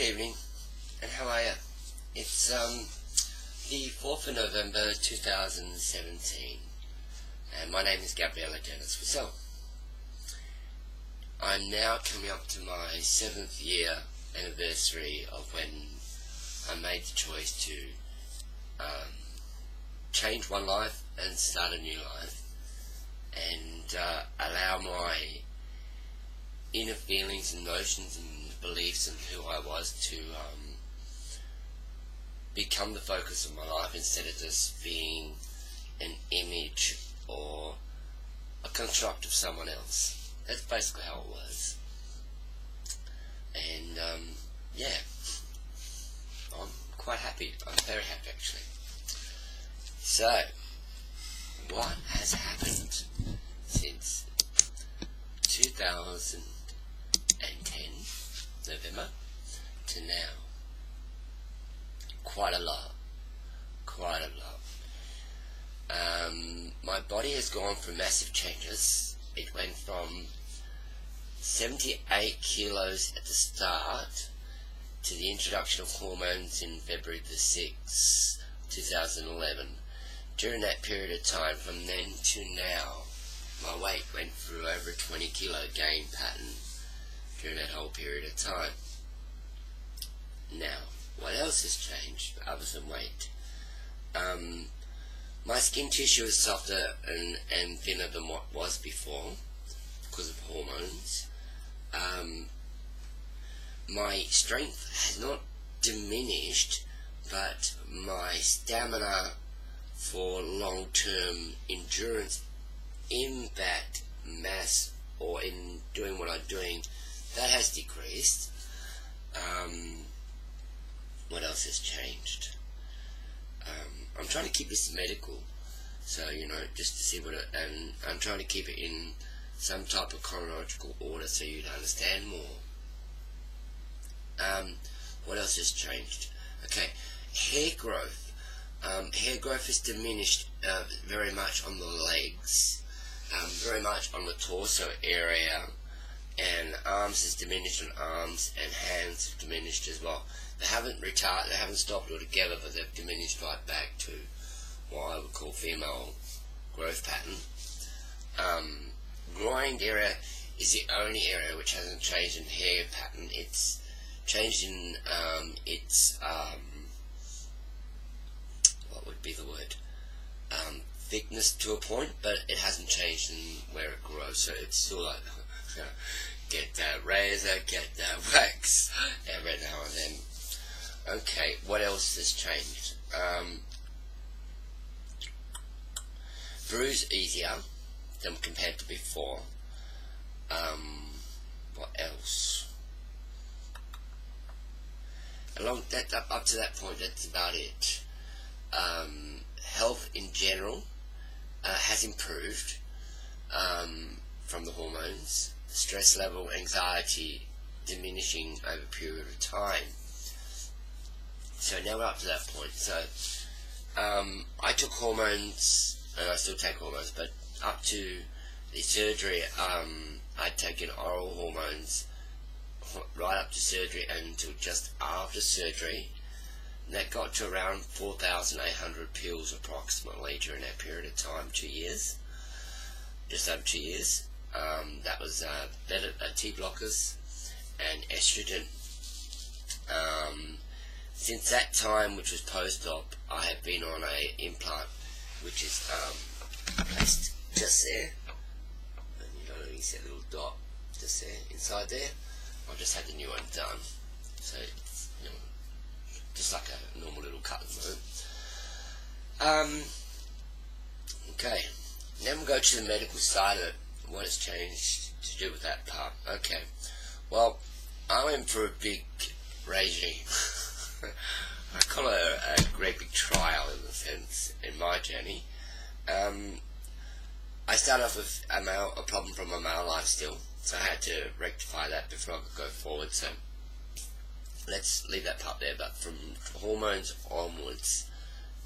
evening, and how are you? It's the 4th of November 2017, and my name is Gabriella Dennis Wissell. I'm now coming up to my 7th year anniversary of when I made the choice to change one life and start a new life, and allow my inner feelings and notions and beliefs and who I was to become the focus of my life, instead of just being an image or a construct of someone else. That's basically how it was. And yeah, I'm quite happy. I'm very happy, actually. So, what has happened since 2010 November to now? Quite a lot. My body has gone through massive changes. It went from 78 kilos at the start to the introduction of hormones in February the 6th, 2011. During that period of time, from then to now, my weight went through over a 20 kilo gain pattern during that whole period of time. Now, what else has changed other than weight? My skin tissue is softer and thinner than what was before because of hormones. My strength has not diminished, but my stamina for long-term endurance in that mass or in doing what I'm doing, that has decreased. What else has changed? I'm trying to keep this medical, so just to see what it, and I'm trying to keep it in some type of chronological order so you'd understand more. What else has changed? Okay, hair growth. Hair growth has diminished very much on the legs, very much on the torso area, and arms has diminished on arms, and hands have diminished as well. They haven't stopped altogether, but they've diminished right back to what I would call female growth pattern. Groin area is the only area which hasn't changed in hair pattern. It's changed in its what would be the word? Thickness to a point, but it hasn't changed in where it grows. So it's still like get that razor, get that wax every now and then. Okay, what else has changed? Bruise easier than compared to before. What else? Along that, up to that point, that's about it. Health in general has improved from the hormones. Stress level, anxiety diminishing over a period of time. So now we're up to that point. So I took hormones, and I still take hormones, but up to the surgery, I'd taken oral hormones right up to surgery and until just after surgery. And that got to around 4,800 pills approximately during that period of time, 2 years, just over 2 years. That was T blockers and estrogen. Since that time, which was post-op, I have been on a implant, which is placed just there. And you see a little dot just there, inside there. I've just had the new one done, so it's just like a normal little cut at the moment. Okay, then we'll go to the medical side of it. What has changed to do with that part? Okay, well, I went for a big regime. I call it a great big trial in a sense in my journey. I started off with a problem from my male life still, so I had to rectify that before I could go forward. So let's leave that part there. But from hormones onwards,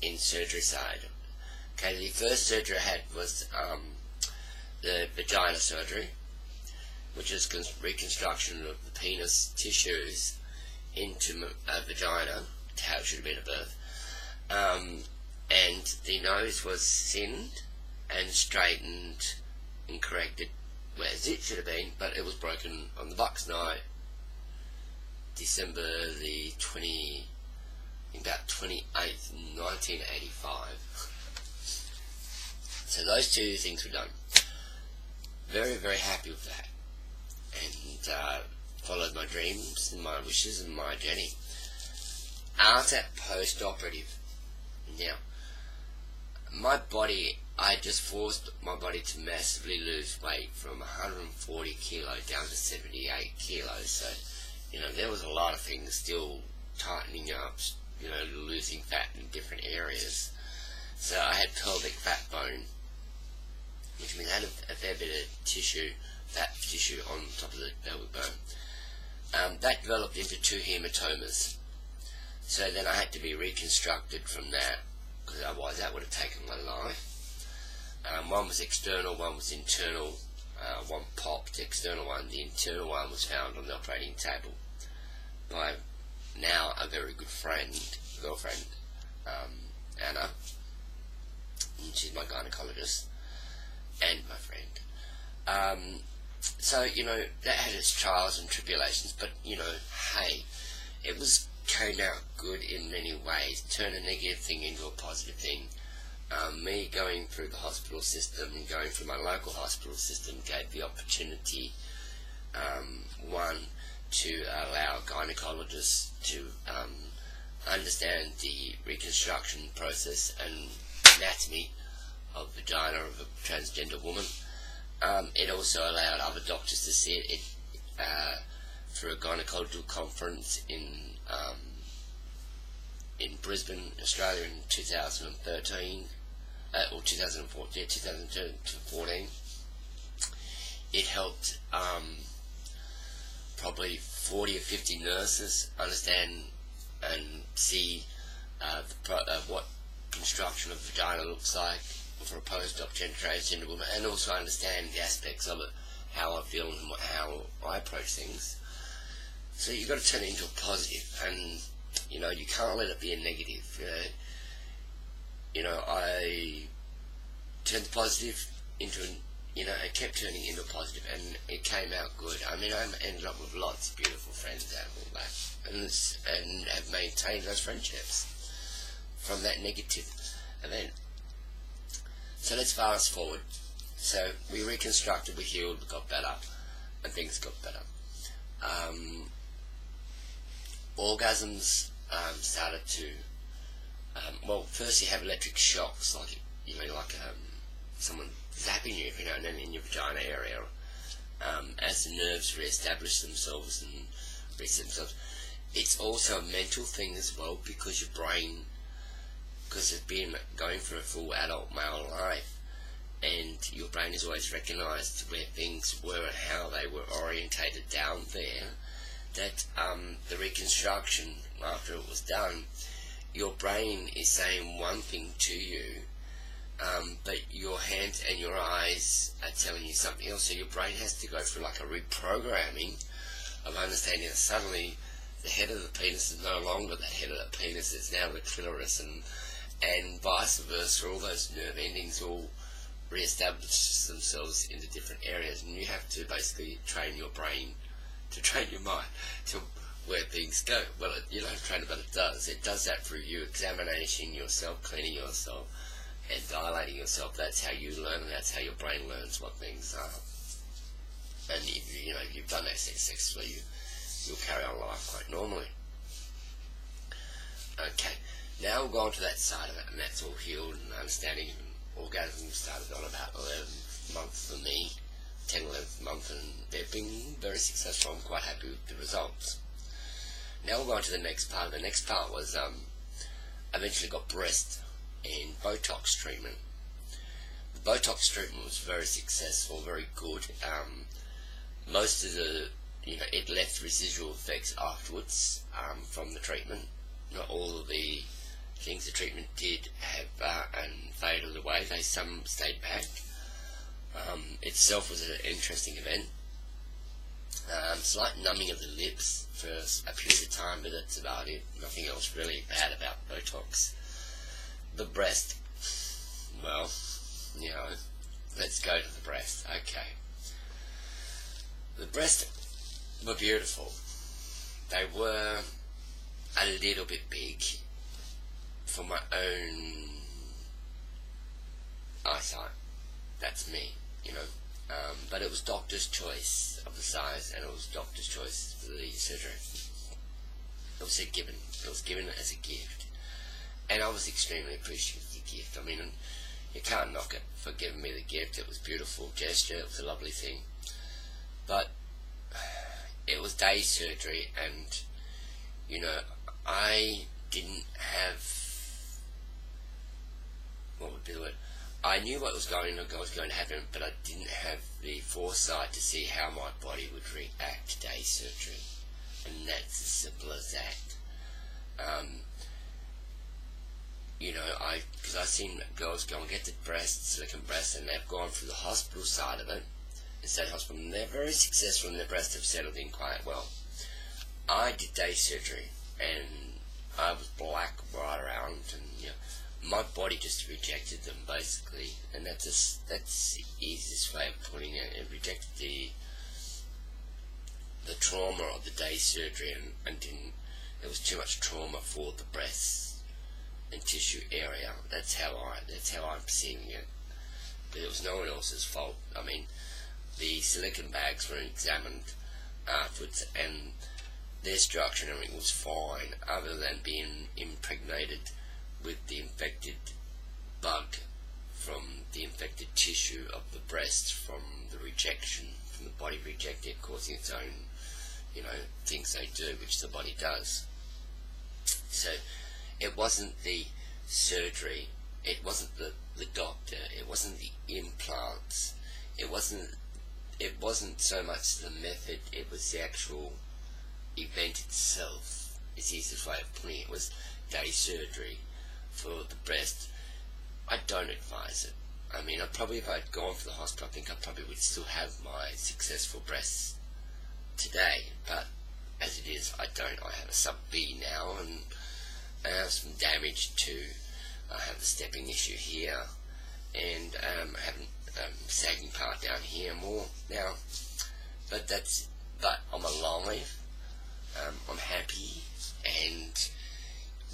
in surgery side, okay, the first surgery I had was the vagina surgery, which is reconstruction of the penis tissues into a vagina, how it should have been at birth, and the nose was thinned and straightened and corrected as it should have been, but it was broken on the Bucks night, December the 28th, 1985. So those two things were done. Very, very happy with that, and followed my dreams and my wishes and my journey. After post-operative, now, my body, I just forced my body to massively lose weight from 140 kilos down to 78 kilos, so, there was a lot of things still tightening up, losing fat in different areas. So I had pelvic fat bone, which means I had a fair bit of tissue, fat tissue on top of the pelvic bone. That developed into 2 hematomas. So then I had to be reconstructed from that, because otherwise that would have taken my life. One was external, one was internal. One popped, external one. The internal one was found on the operating table by now a very good girlfriend, Anna. And she's my gynecologist and my friend. So, that had its trials and tribulations, but, hey, it came out good in many ways. Turn a negative thing into a positive thing. Me going through the hospital system and going through my local hospital system gave the opportunity, one, to allow gynecologists to understand the reconstruction process and anatomy of vagina of a transgender woman. It also allowed other doctors to see it through a gynecological conference in Brisbane, Australia in 2013, or 2014. It helped probably 40 or 50 nurses understand and see what construction of vagina looks like for a post-op transgender woman, and also understand the aspects of it, how I feel and how I approach things. So you've got to turn it into a positive, and you can't let it be a negative. I turned the positive into I kept turning into a positive, and it came out good. I mean, I ended up with lots of beautiful friends out of all that, and have maintained those friendships from that negative event. So let's fast forward. So we reconstructed, we healed, we got better, and things got better. Orgasms started to, first you have electric shocks, like someone zapping you, and then in your vagina area, as the nerves re-establish themselves and reset themselves. It's also a mental thing as well, because your brain, because it's been going for a full adult male life, and your brain has always recognised where things were and how they were orientated down there, that the reconstruction, after it was done, your brain is saying one thing to you, but your hands and your eyes are telling you something else. So your brain has to go through like a reprogramming of understanding that suddenly the head of the penis is no longer the head of the penis, it's now the clitoris, and vice versa. All those nerve endings all re-establish themselves into different areas, and you have to basically train your brain to train your mind to where things go. Well, you don't train it, but it does. It does that through you examining yourself, cleaning yourself, and dilating yourself. That's how you learn, and that's how your brain learns what things are. And if you've done that successfully, you'll carry on life quite normally. Okay, now we'll go on to that side of it, and that's all healed and understanding. And orgasm started on about 11th month for me, 11th month, and they've been very successful. I'm quite happy with the results. Now we'll go on to the next part. The next part was eventually got breast and Botox treatment. The Botox treatment was very successful, very good. Most of the, it left residual effects afterwards from the treatment. Not all of the things the treatment did have and faded away. Some stayed back. Itself was an interesting event. slight numbing of the lips for a period of time, but that's about it. Nothing else really bad about Botox. The breast, well, you know, let's go to the breast. Okay. The breasts were beautiful. They were a little bit big for my own eyesight. That's me, you know. But it was doctor's choice of the size, and it was doctor's choice for the surgery. It was given. It was given as a gift, and I was extremely appreciative of the gift. I mean, you can't knock it for giving me the gift. It was a beautiful gesture. It was a lovely thing, but it was day surgery, and you know, I didn't have, what would be the word? I knew what was going to happen, but I didn't have the foresight to see how my body would react to day surgery, and that's as simple as that. You know, because I've seen girls go and get the silicone breasts, and they've gone through the hospital side of it, the state hospital, and they're very successful, and their breasts have settled in quite well. I did day surgery, and I was black right around, and you know, my body just rejected them basically, and that's the easiest way of putting it. It rejected the trauma of the day surgery, and didn't. There was too much trauma for the breasts and tissue area. That's how I'm perceiving it. But it was no one else's fault. I mean, the silicone bags were examined afterwards, and their structure and everything was fine, other than being impregnated with the infected bug from the infected tissue of the breast from the rejection, from the body rejecting it, causing its own, you know, things they do, which the body does. So it wasn't the surgery, it wasn't the doctor, it wasn't the implants, it wasn't so much the method, it was the actual event itself. It's the easiest way of putting it. It was day surgery for the breast. I don't advise it. I mean, if I'd gone for the hospital, I think I probably would still have my successful breasts today, but as it is, I don't. I have a sub B now, and I have some damage too. I have a stepping issue here, and I have a sagging part down here more now, but I'm alive. I'm happy and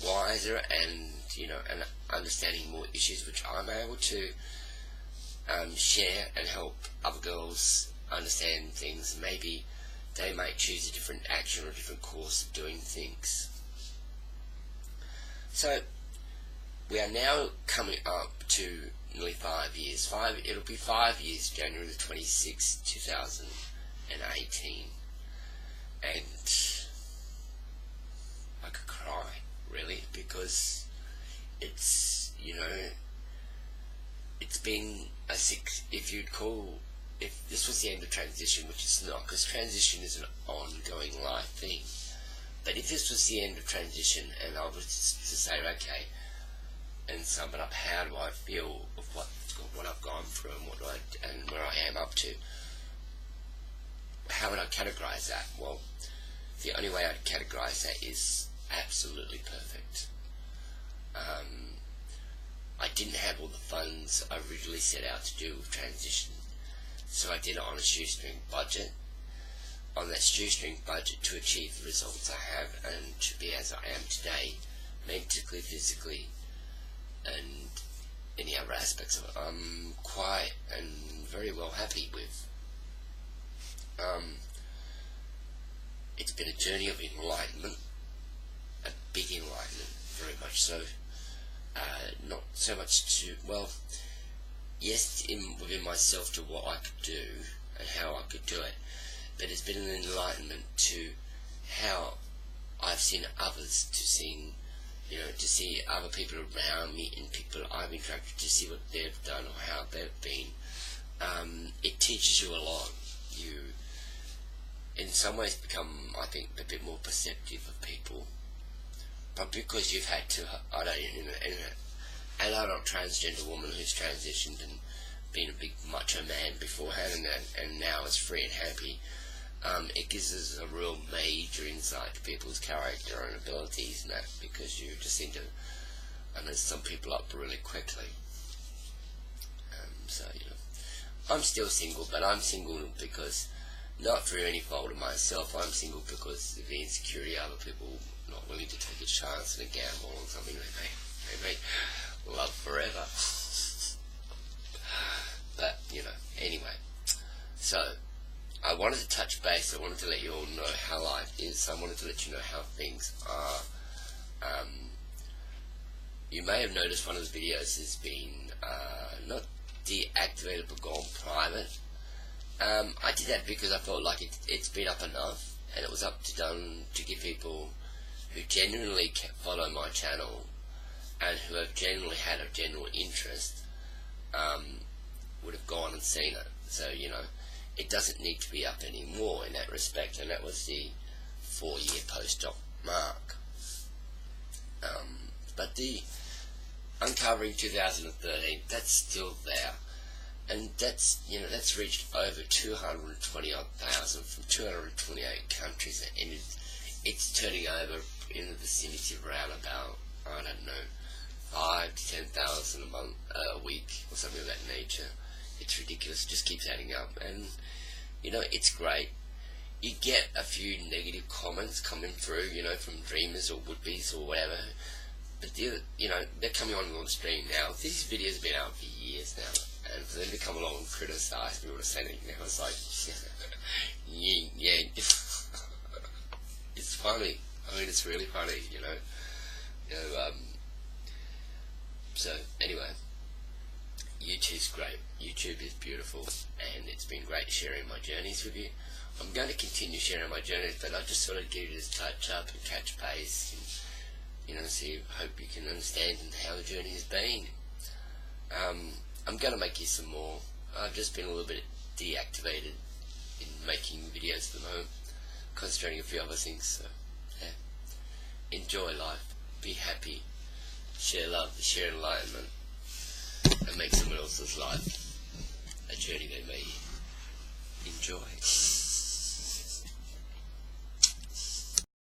wiser, and you know, and understanding more issues which I'm able to share and help other girls understand things. Maybe they might choose a different action or a different course of doing things. So we are now coming up to nearly 5 years. It'll be 5 years, January the 26th, 2018, and I could cry, really, because it's, you know, it's been if this was the end of transition, which it's not, because transition is an ongoing life thing, but if this was the end of transition, and I was to say, okay, and sum it up, how do I feel of what I've gone through, and where I am up to, how would I categorize that? Well, the only way I'd categorize that is absolutely perfect. I didn't have all the funds I originally set out to do with transition, so I did it on a shoestring budget. On that shoestring budget, to achieve the results I have and to be as I am today, mentally, physically, and any other aspects of it, I'm quite and very well happy with. It's been a journey of enlightenment, a big enlightenment, very much so. Not so much to, well, yes, within myself to what I could do and how I could do it, but it's been an enlightenment to how I've seen others, to see other people around me and people I've interacted, to see what they've done or how they've been. It teaches you a lot. You, in some ways, become, I think, a bit more perceptive of people. But because you've had to, an adult transgender woman who's transitioned and been a big macho man beforehand, and now is free and happy, It gives us a real major insight to people's character and abilities and that, because you just seem to understand some people up really quickly. So, you know, I'm still single, but I'm single because, not through any fault of myself, I'm single because of the insecurity of other people not willing to take a chance and a gamble on something they may love forever. But, you know, anyway. So, I wanted to touch base. I wanted to let you all know how life is. I wanted to let you know how things are. You may have noticed one of the videos has been not deactivated but gone private. I did that because I felt like it's been up enough, and it was up to give people who genuinely follow my channel and who have genuinely had a general interest would have gone and seen it. So, you know, it doesn't need to be up anymore in that respect, and that was the 4-year post-op mark. But the Uncovering 2013, that's still there, and that's, you know, that's reached over 220,000 from 228 countries, and it's turning over in the vicinity of around about, I don't know, 5 to 10,000 a month, a week, or something of that nature. It's ridiculous. It just keeps adding up, and you know, it's great. You get a few negative comments coming through, you know, from dreamers or would-bes or whatever, but you know, they're coming on the stream now. These videos have been out for years now, and for them to come along and criticise me or to say anything now, it's like, yeah, it's funny. I mean, it's really funny, you know. So anyway, YouTube's great. YouTube is beautiful, and it's been great sharing my journeys with you. I'm going to continue sharing my journeys, but I just sort of give you this touch up and catch pace, and, you know, hope you can understand how the journey has been. I'm going to make you some more. I've just been a little bit deactivated in making videos at the moment, concentrating on a few other things. So, yeah. Enjoy life. Be happy. Share love. Share enlightenment. And make someone else's life a journey they may enjoy.